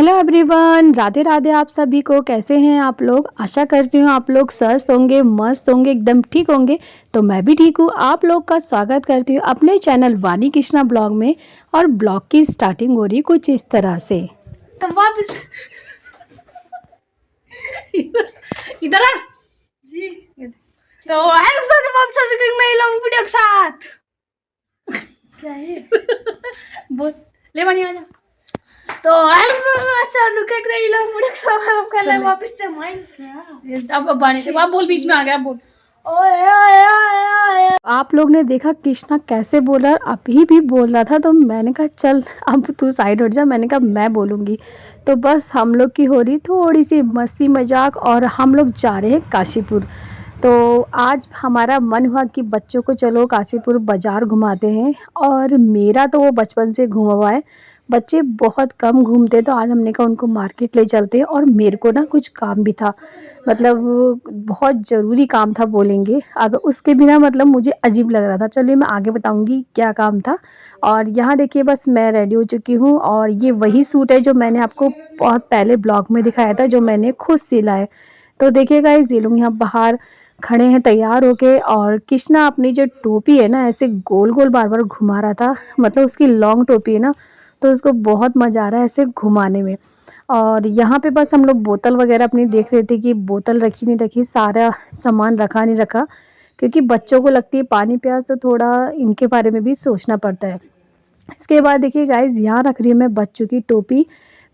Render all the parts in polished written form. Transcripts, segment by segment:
Hello everyone, Radhe Radhe. आप सभी को कैसे हैं आप लोग। आशा करती हूँ आप लोग स्वस्थ होंगे, मस्त होंगे, एकदम ठीक होंगे। तो मैं भी ठीक हूँ। आप लोग का स्वागत करती हूँ अपने चैनल वानी कृष्णा ब्लॉग में। और ब्लॉग की स्टार्टिंग हो रही कुछ इस तरह से। तुम वापस इधर इधर आ जी। तो हेलो सर, वापस आ चुके मैं लॉन्ग वीडियो के साथ। क्या है बोल ले बनी आ जा। तो हेलो सर, चालू कर रही लॉन्ग वीडियो के साथ। हम कर ले वापस से माइंड। अब बानी से आप बोल, बीच में आ गया बोल। ओए ओए ओए ओए। आप लोग ने देखा कृष्णा कैसे बोला, अभी भी बोल रहा था। तो मैंने कहा चल अब तू साइड हट जा। मैंने कहा मैं बोलूँगी। तो बस हम लोग की हो रही थोड़ी सी मस्ती मजाक, और हम लोग जा रहे हैं काशीपुर। तो आज हमारा मन हुआ कि बच्चों को चलो काशीपुर बाज़ार घुमाते हैं। और मेरा तो वो बचपन से घुमा हुआ है, बच्चे बहुत कम घूमते। तो आज हमने कहा उनको मार्केट ले चलते हैं। और मेरे को ना कुछ काम भी था, मतलब बहुत ज़रूरी काम था बोलेंगे। अगर उसके बिना मतलब मुझे अजीब लग रहा था। चलिए मैं आगे बताऊंगी क्या काम था। और यहाँ देखिए बस मैं रेडी हो चुकी हूँ। और ये वही सूट है जो मैंने आपको बहुत पहले ब्लॉग में दिखाया था, जो मैंने खुद सिला है। तो देखिए गाइस, ये लोग यहाँ बाहर खड़े हैं तैयार होके। और कृष्णा अपनी जो टोपी है ना, ऐसे गोल गोल बार बार घुमा रहा था। मतलब उसकी लॉन्ग टोपी है ना, तो उसको बहुत मज़ा आ रहा है ऐसे घुमाने में। और यहाँ पे बस हम लोग बोतल वगैरह अपनी देख रहे थे कि बोतल रखी नहीं रखी, सारा सामान रखा नहीं रखा। क्योंकि बच्चों को लगती है पानी प्यास, तो थोड़ा इनके बारे में भी सोचना पड़ता है। इसके बाद देखिए गाइज, यहाँ रख रही हूँ मैं बच्चों की टोपी।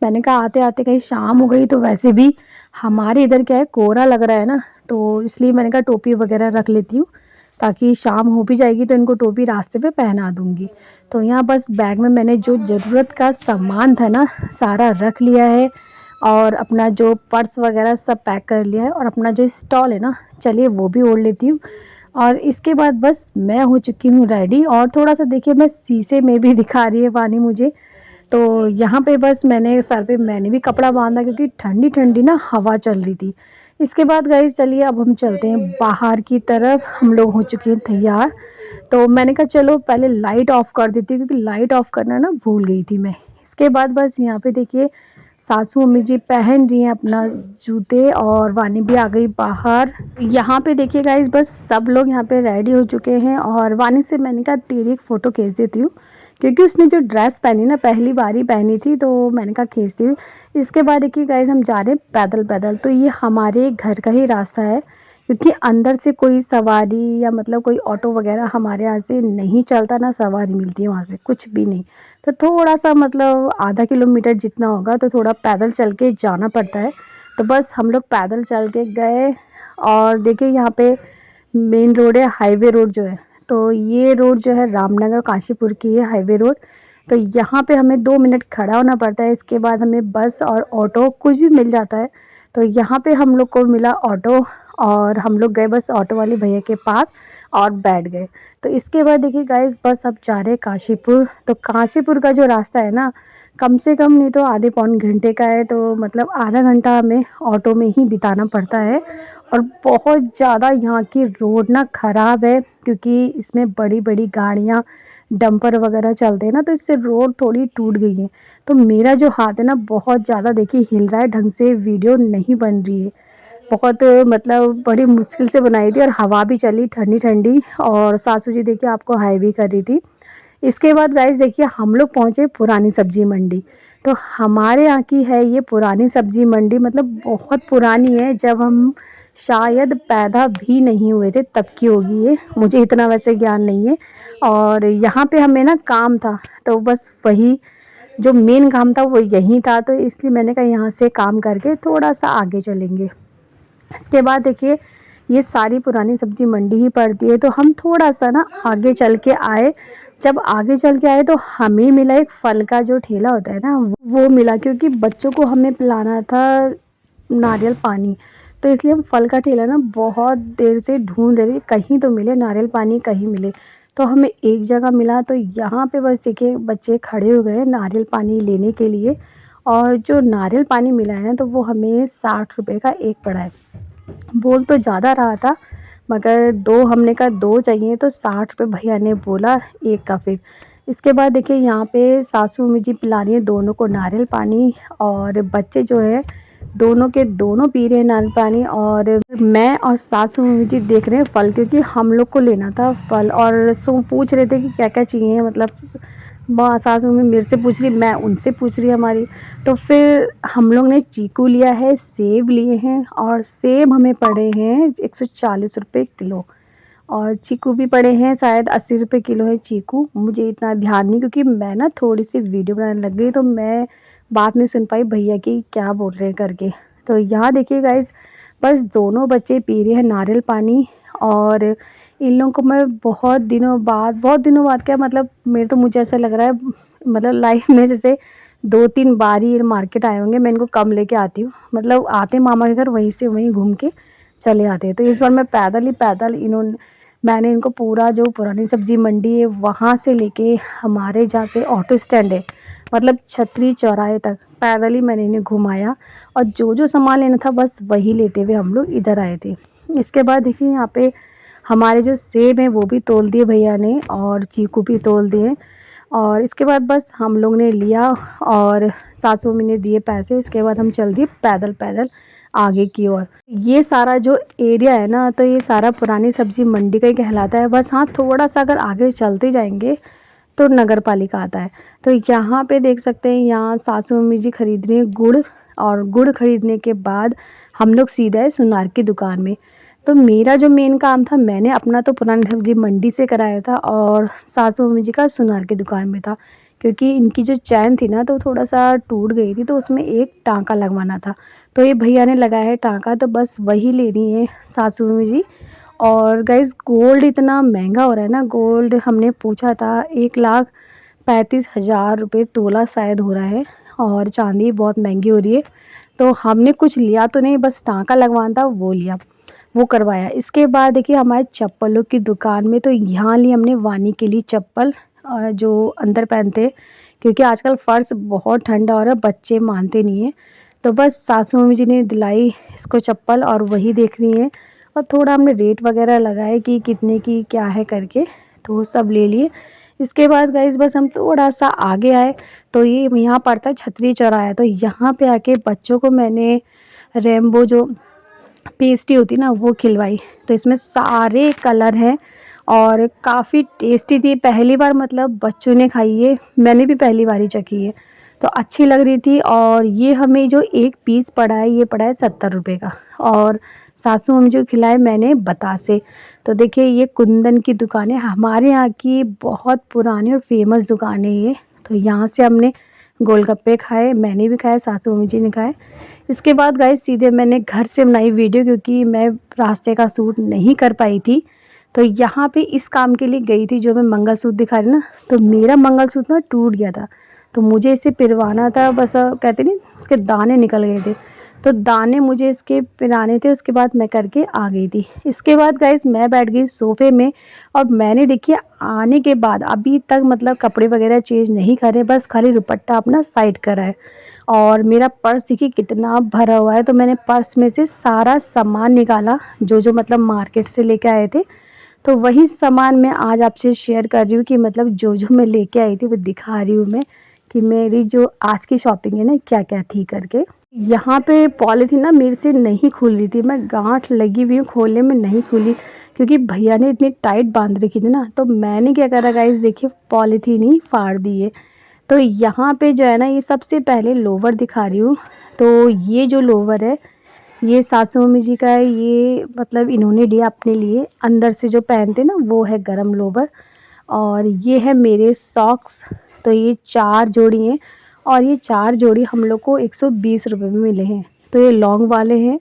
मैंने कहा आते आते कहीं शाम हो गई, तो वैसे भी हमारे इधर क्या है, कोहरा लग रहा है ना, तो इसलिए मैंने कहा टोपी वगैरह रख लेती हूँ। ताकि शाम हो भी जाएगी तो इनको टोपी रास्ते पे पहना दूँगी। तो यहाँ बस बैग में मैंने जो ज़रूरत का सामान था ना, सारा रख लिया है। और अपना जो पर्स वगैरह सब पैक कर लिया है। और अपना जो स्टॉल है ना, चलिए वो भी ओढ़ लेती हूँ। और इसके बाद बस मैं हो चुकी हूँ रेडी। और थोड़ा सा देखिए, मैं शीशे में भी दिखा रही है वानी मुझे। तो यहाँ पे बस मैंने सर पे मैंने भी कपड़ा बांधा, क्योंकि ठंडी ठंडी ना हवा चल रही थी। इसके बाद गाइस चलिए अब हम चलते हैं बाहर की तरफ। हम लोग हो चुके हैं तैयार। तो मैंने कहा चलो पहले लाइट ऑफ़ कर देती हूँ, क्योंकि लाइट ऑफ़ करना ना भूल गई थी मैं। इसके बाद बस यहाँ पे देखिए, सासू मम्मी जी पहन रही हैं अपना जूते, और वानी भी आ गई बाहर। यहाँ पे देखिए गाइस, बस सब लोग यहाँ पे रेडी हो चुके हैं। और वानी से मैंने कहा तेरी एक फ़ोटो खींच देती हूँ, क्योंकि उसने जो ड्रेस पहनी ना, पहली बार ही पहनी थी। तो मैंने कहा खींचती हूँ। इसके बाद देखिए गाइस, हम जा रहे हैं पैदल पैदल। तो ये हमारे घर का ही रास्ता है, क्योंकि अंदर से कोई सवारी या मतलब कोई ऑटो वगैरह हमारे यहाँ से नहीं चलता, ना सवारी मिलती है वहाँ से, कुछ भी नहीं। तो थोड़ा सा मतलब आधा किलोमीटर जितना होगा, तो थोड़ा पैदल चल के जाना पड़ता है। तो बस हम लोग पैदल चल के गए। और देखिए यहाँ पे मेन रोड है, हाईवे रोड जो है। तो ये रोड जो है रामनगर काशीपुर की है, हाईवे रोड। तो यहाँ पे हमें 2 मिनट खड़ा होना पड़ता है। इसके बाद हमें बस और ऑटो कुछ भी मिल जाता है। तो यहाँ पे हम लोग को मिला ऑटो। और हम लोग गए बस ऑटो वाले भैया के पास और बैठ गए। तो इसके बाद देखिए गाइस, बस अब जा रहे हैं काशीपुर। तो काशीपुर का जो रास्ता है ना, कम से कम नहीं तो आधे पौन घंटे का है। तो मतलब आधा घंटा हमें ऑटो में ही बिताना पड़ता है। और बहुत ज़्यादा यहाँ की रोड ना ख़राब है, क्योंकि इसमें बड़ी बड़ी गाड़ियाँ डंपर वगैरह चलते हैं ना, तो इससे रोड थोड़ी टूट गई है। तो मेरा जो हाथ है ना, बहुत ज़्यादा देखिए हिल रहा है, ढंग से वीडियो नहीं बन रही है। बहुत मतलब बड़ी मुश्किल से बनाई थी। और हवा भी चली ठंडी ठंडी। और सासू जी देखिए आपको हाई भी कर रही थी। इसके बाद गाइस देखिए, हम लोग पहुँचे पुरानी सब्जी मंडी। तो हमारे यहाँ की है ये पुरानी सब्जी मंडी, मतलब बहुत पुरानी है। जब हम शायद पैदा भी नहीं हुए थे तब की होगी ये, मुझे इतना वैसे ज्ञान नहीं है। और यहाँ पे हमें ना काम था, तो बस वही जो मेन काम था वो यहीं था। तो इसलिए मैंने कहा यहाँ से काम करके थोड़ा सा आगे चलेंगे। इसके बाद देखिए, ये सारी पुरानी सब्जी मंडी ही पड़ती है। तो हम थोड़ा सा ना आगे चल के आए। जब आगे चल के आए तो हमें मिला एक फल का जो ठेला होता है ना, वो मिला। क्योंकि बच्चों को हमें पिलाना था नारियल पानी। तो इसलिए हम फल का ठेला ना बहुत देर से ढूंढ रहे थे, कहीं तो मिले नारियल पानी, कहीं मिले। तो हमें एक जगह मिला। तो यहाँ पे बस देखिए बच्चे खड़े हो गए नारियल पानी लेने के लिए। और जो नारियल पानी मिला है ना, तो वो हमें 60 रुपये का एक पड़ा है। बोल तो ज़्यादा रहा था, मगर दो, हमने कहा दो चाहिए, तो 60 रुपये भैया ने बोला एक का। फिर इसके बाद देखिए यहाँ पे सासू मम्मी जी पिला रही है दोनों को नारियल पानी, और बच्चे जो है दोनों के दोनों पी रहे हैं नारियल पानी। और मैं और सासू मम्मी जी देख रहे हैं फल, क्योंकि हम लोग को लेना था फल। और सो पूछ रहे थे कि क्या क्या चाहिए, मतलब सासू मम्मी मेरे से पूछ रही, मैं उनसे पूछ रही हमारी। तो फिर हम लोग ने चीकू लिया है, सेब लिए हैं, और सेब हमें पड़े हैं 140 रुपये किलो, और चीकू भी पड़े हैं शायद 80 रुपये किलो है चीकू। मुझे इतना ध्यान नहीं, क्योंकि मैं ना थोड़ी सी वीडियो बनाने लग गई, तो मैं बात नहीं सुन पाई भैया की क्या बोल रहे हैं करके। तो यहाँ देखिए गाइज, बस दोनों बच्चे पी रहे हैं नारियल पानी। और इन लोगों को मैं बहुत दिनों बाद क्या, मतलब मेरे तो मुझे ऐसा लग रहा है मतलब लाइफ में जैसे 2-3 बार ही मार्केट आए होंगे। मैं इनको कम लेके आती हूँ, मतलब आते मामा के घर, वहीं से वहीं घूम के चले आते हैं। तो इस बार मैं पैदल मैंने इनको पूरा जो पुरानी सब्जी मंडी है वहाँ से लेके हमारे जहाँ से ऑटो स्टैंड है, मतलब छतरी चौराहे तक पैदल ही मैंने इन्हें घुमाया। और जो जो सामान लेना था बस वही लेते हुए हम लोग इधर आए थे। इसके बाद देखिए यहाँ पे हमारे जो सेब हैं वो भी तोल दिए भैया ने, और चीकू भी तोल दिए। और इसके बाद बस हम लोग ने लिया और सासू मम्मी ने दिए पैसे। इसके बाद हम चल दिए पैदल पैदल आगे की ओर। ये सारा जो एरिया है ना, तो ये सारा पुरानी सब्जी मंडी का ही कहलाता है। बस हाँ, थोड़ा सा अगर आगे चलते जाएंगे तो नगर पालिका आता है। तो यहाँ पे देख सकते हैं, यहाँ सासू मम्मी जी खरीद रही हैं गुड़, और गुड़ खरीदने के बाद हम लोग सीधा है सुनार की दुकान में। तो मेरा जो मेन काम था, मैंने अपना तो पुरानी सब्जी मंडी से कराया था, और सासू मम्मी जी का सुनार की दुकान में था, क्योंकि इनकी जो चैन थी ना तो थोड़ा सा टूट गई थी, तो उसमें एक टाँका लगवाना था। तो ये भैया ने लगाया है टाँका, तो बस वही ले रही हैं सासू मम्मी जी। और गाइस, गोल्ड इतना महंगा हो रहा है ना, गोल्ड हमने पूछा था 1,35,000 रुपये तोला शायद हो रहा है, और चांदी बहुत महंगी हो रही है। तो हमने कुछ लिया तो नहीं, बस टाँका लगवाना था वो लिया, वो करवाया। इसके बाद देखिए हमारे चप्पलों की दुकान में, तो यहाँ ली हमने वानी के लिए चप्पल, जो अंदर पहनते हैं, क्योंकि आजकल फ़र्श बहुत ठंडा हो रहा है, बच्चे मानते नहीं हैं। तो बस सासू मम्मी जी ने दिलाई इसको चप्पल, और वही देख रही हैं। और थोड़ा हमने रेट वगैरह लगाए कि कितने की क्या है करके, तो वो सब ले लिए। इसके बाद गाइस बस हम थोड़ा सा आगे आए, तो ये यहाँ पड़ता है छतरी चौराहा। तो यहाँ पे आके बच्चों को मैंने रेम्बो जो पेस्ट्री होती ना वो खिलवाई। तो इसमें सारे कलर हैं और काफ़ी टेस्टी थी। पहली बार मतलब बच्चों ने खाई है, मैंने भी पहली बार ही चखी है, तो अच्छी लग रही थी। और ये हमें जो एक पीस पड़ा है, ये पड़ा है 70 रुपये का, और सासू मम्मी जो खिलाए मैंने बतासे। तो देखिए ये कुंदन की दुकान है, हमारे यहाँ की बहुत पुरानी और फेमस दुकान है ये। तो यहाँ से हमने गोलगप्पे खाए, मैंने भी खाए, सासू मम्मी जी ने खाए। इसके बाद गाइस सीधे मैंने घर से बनाई वीडियो, क्योंकि मैं रास्ते का शूट नहीं कर पाई थी। तो यहाँ पे इस काम के लिए गई थी, जो मैं मंगलसूत्र दिखा रही ना, तो मेरा मंगलसूत्र ना टूट गया था, तो मुझे इसे पिरवाना था। बस कहते नहीं उसके दाने निकल गए थे, तो दाने मुझे इसके पिराने थे। उसके बाद मैं करके आ गई थी। इसके बाद गाइस मैं बैठ गई सोफ़े में, और मैंने देखिए आने के बाद अभी तक मतलब कपड़े वगैरह चेंज नहीं करे, बस खाली दुपट्टा अपना साइड करा है। और मेरा पर्स देखिए कितना भरा हुआ है। तो मैंने पर्स में से सारा सामान निकाला, जो जो मतलब मार्केट से लेके आए थे। तो वही सामान मैं आज आपसे शेयर कर रही हूँ, कि मतलब जो जो मैं लेके आई थी वो दिखा रही हूँ मैं, कि मेरी जो आज की शॉपिंग है ना क्या क्या थी करके। यहाँ पे पॉलीथीन ना मेरे से नहीं खुल रही थी, मैं गांठ लगी हुई हूँ खोलने में, नहीं खुली, क्योंकि भैया ने इतनी टाइट बांध रखी थी ना। तो मैंने क्या करा गाइस, देखिए पॉलीथीन ही फाड़ दी है। तो यहाँ पे जो है ना, ये सबसे पहले लोवर दिखा रही हूँ। तो ये जो लोवर है, ये सासू मम्मी जी का है। ये मतलब इन्होंने लिया अपने लिए, अंदर से जो पहनते ना वो है गरम लोवर। और ये है मेरे सॉक्स, तो ये 4 जोड़ी हैं, और ये 4 जोड़ी हम लोग को 120 रुपये में मिले हैं। तो ये लॉन्ग वाले हैं।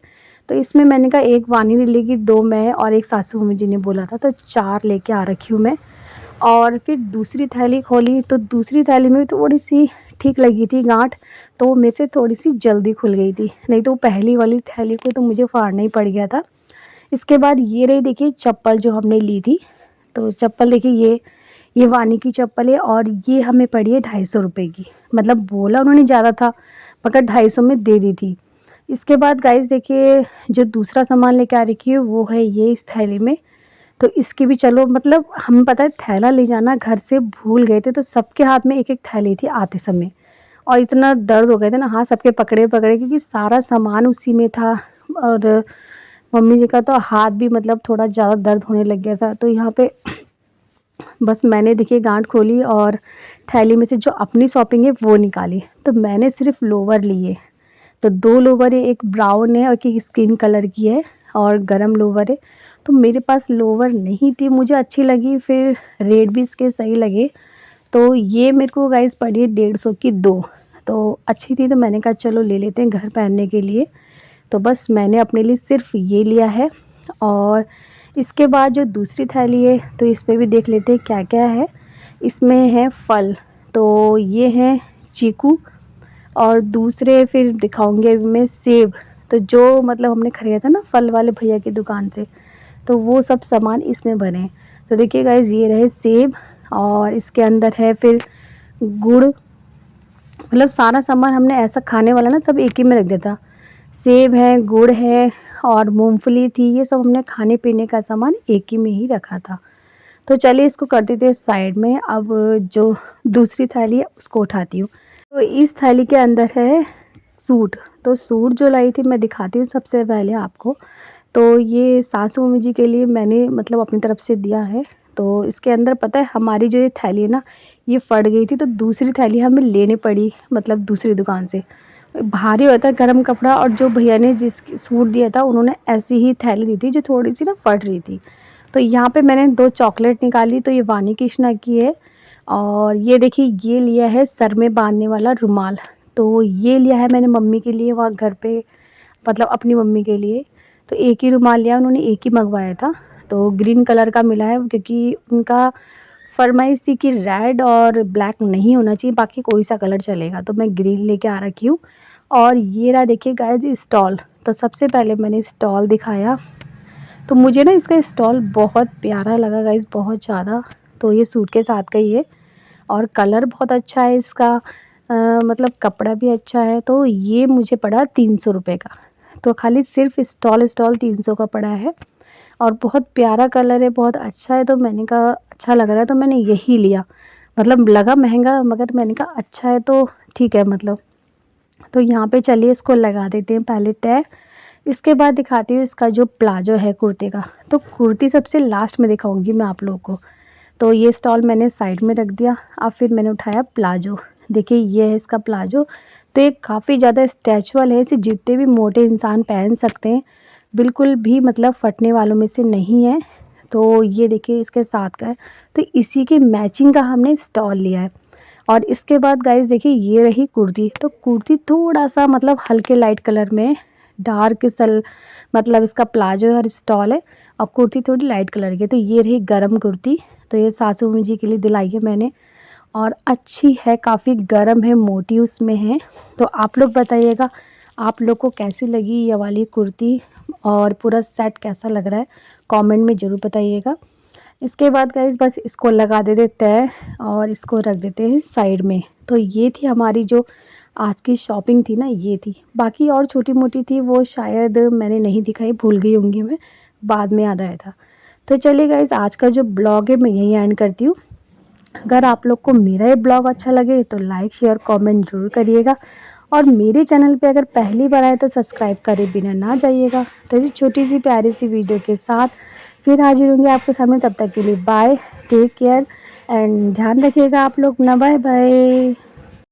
तो इसमें मैंने कहा एक वानी ले लेगी, 2 मैं और एक सासू मम्मी जी ने बोला था, तो 4 लेके आ रखी हूँ मैं। और फिर दूसरी थैली खोली, तो दूसरी थैली में थोड़ी सी ठीक लगी थी गांठ, तो मेरे से थोड़ी सी जल्दी खुल गई थी, नहीं तो पहली वाली थैली को तो मुझे फाड़ना ही पड़ गया था। इसके बाद ये रही देखिए चप्पल जो हमने ली थी। तो चप्पल देखिए ये वानी की चप्पल है, और ये हमें पड़ी है 250 रुपये की। मतलब बोला उन्होंने ज़्यादा था, मगर 250 में दे दी थी। इसके बाद गाइस देखिए जो दूसरा सामान लेके आ रखी है वो है ये इस थैली में। तो इसकी भी चलो मतलब हम पता है थैला ले जाना घर से भूल गए थे, तो सबके हाथ में एक एक थैली थी आते समय, और इतना दर्द हो गए थे ना हाथ सबके पकड़े पकड़े, क्योंकि सारा सामान उसी में था। और मम्मी जी का तो हाथ भी मतलब थोड़ा ज़्यादा दर्द होने लग गया था। तो यहाँ पे बस मैंने देखिए गांठ खोली और थैली में से जो अपनी शॉपिंग है वो निकाली। तो मैंने सिर्फ लोवर लिए, तो 2 लोवर है, एक ब्राउन है और एक स्किन कलर की है और गरम लोवर है। तो मेरे पास लोवर नहीं थी, मुझे अच्छी लगी, फिर रेट भी इसके सही लगे। तो ये मेरे को गाइस पड़ी 150 की 2, तो अच्छी थी, तो मैंने कहा चलो ले लेते हैं घर पहनने के लिए। तो बस मैंने अपने लिए सिर्फ ये लिया है। और इसके बाद जो दूसरी थैली है तो इस पे भी देख लेते हैं क्या क्या है। इसमें है फल, तो ये है चीकू, और दूसरे फिर दिखाऊंगी अभी मैं सेब। तो जो मतलब हमने ख़रीदा था ना फल वाले भैया की दुकान से, तो वो सब सामान इसमें भरे हैं। तो देखिए गाइस ये रहे सेब, और इसके अंदर है फिर गुड़, मतलब सारा सामान हमने ऐसा खाने वाला ना सब एक ही में रख दिया था। सेब है, गुड़ है और मूंगफली थी, ये सब हमने खाने पीने का सामान एक ही में ही रखा था। तो चलिए इसको कर देते हैं साइड में। अब जो दूसरी थैली है उसको उठाती हूँ। तो इस थैली के अंदर है सूट। तो सूट जो लाई थी मैं दिखाती हूँ सबसे पहले आपको। तो ये सासू मम्मी जी के लिए मैंने मतलब अपनी तरफ से दिया है। तो इसके अंदर पता है हमारी जो ये थैली है ना ये फट गई थी, तो दूसरी थैली हमें लेनी पड़ी मतलब दूसरी दुकान से। भारी होता है गर्म कपड़ा, और जो भैया ने जिस सूट दिया था उन्होंने ऐसी ही थैली दी थी जो थोड़ी सी ना फट रही थी। तो यहाँ पे मैंने 2 चॉकलेट निकाली, तो ये वानी कृष्णा की है। और ये देखिए ये लिया है सर में बांधने वाला रुमाल। तो ये लिया है मैंने मम्मी के लिए वहाँ घर पे, मतलब अपनी मम्मी के लिए। तो एक ही रुमाल लिया, उन्होंने एक ही मंगवाया था। तो ग्रीन कलर का मिला है, क्योंकि उनका फरमाइश थी कि रेड और ब्लैक नहीं होना चाहिए, बाकी कोई सा कलर चलेगा। तो मैं ग्रीन लेके आ रखी हूँ। और ये रहा देखिए गाइस स्टॉल। तो सबसे पहले मैंने स्टॉल दिखाया, तो मुझे ना इसका स्टॉल बहुत प्यारा लगा गाइस, बहुत ज़्यादा। तो ये सूट के साथ का ही है और कलर बहुत अच्छा है इसका, मतलब कपड़ा भी अच्छा है। तो ये मुझे पड़ा 300 रुपये का। तो खाली सिर्फ स्टॉल 300 का पड़ा है, और बहुत प्यारा कलर है, बहुत अच्छा है। तो मैंने कहा अच्छा लग रहा है तो मैंने यही लिया। मतलब लगा महंगा मगर मैंने कहा अच्छा है तो ठीक है मतलब। तो यहाँ पे चलिए इसको लगा देते हैं पहले तय। इसके बाद दिखाती हूँ इसका जो प्लाजो है कुर्ते का। तो कुर्ती सबसे लास्ट में दिखाऊंगी मैं आप लोगों को। तो ये स्टॉल मैंने साइड में रख दिया। अब फिर मैंने उठाया प्लाजो। देखिए ये है इसका प्लाजो। तो ये काफ़ी ज़्यादा स्ट्रेचबल है, इसे जितने भी मोटे इंसान पहन सकते हैं, बिल्कुल भी मतलब फटने वालों में से नहीं है। तो ये देखिए इसके साथ का है, तो इसी के मैचिंग का हमने स्टॉल लिया है। और इसके बाद गाइस देखिए ये रही कुर्ती। तो कुर्ती थोड़ा सा मतलब हल्के लाइट कलर में, डार्क सल मतलब इसका प्लाजो और स्टॉल है, और कुर्ती थोड़ी लाइट कलर की है। तो ये रही गरम कुर्ती। तो ये सासू मम्मी जी के लिए दिलाई है मैंने, और अच्छी है, काफ़ी गर्म है, मोटी उसमें है। तो आप लोग बताइएगा आप लोग को कैसी लगी ये वाली कुर्ती, और पूरा सेट कैसा लग रहा है कमेंट में ज़रूर बताइएगा। इसके बाद गाइस बस इसको लगा देते हैं और इसको रख देते हैं साइड में। तो ये थी हमारी जो आज की शॉपिंग थी ना, ये थी। बाकी और छोटी मोटी थी वो शायद मैंने नहीं दिखाई, भूल गई होंगी मैं, बाद में याद आया था। तो चलिए गाइस आज का जो ब्लॉग है मैं यहीं एंड करती हूँ। अगर आप लोग को मेरा ये ब्लॉग अच्छा लगे तो लाइक शेयर कमेंट जरूर करिएगा, और मेरे चैनल पे अगर पहली बार आए तो सब्सक्राइब करे बिना ना जाइएगा। तो ये छोटी सी प्यारी सी वीडियो के साथ फिर हाजिर होंगे आपके सामने। तब तक के लिए बाय, टेक केयर एंड ध्यान रखिएगा आप लोग ना। Bye bye.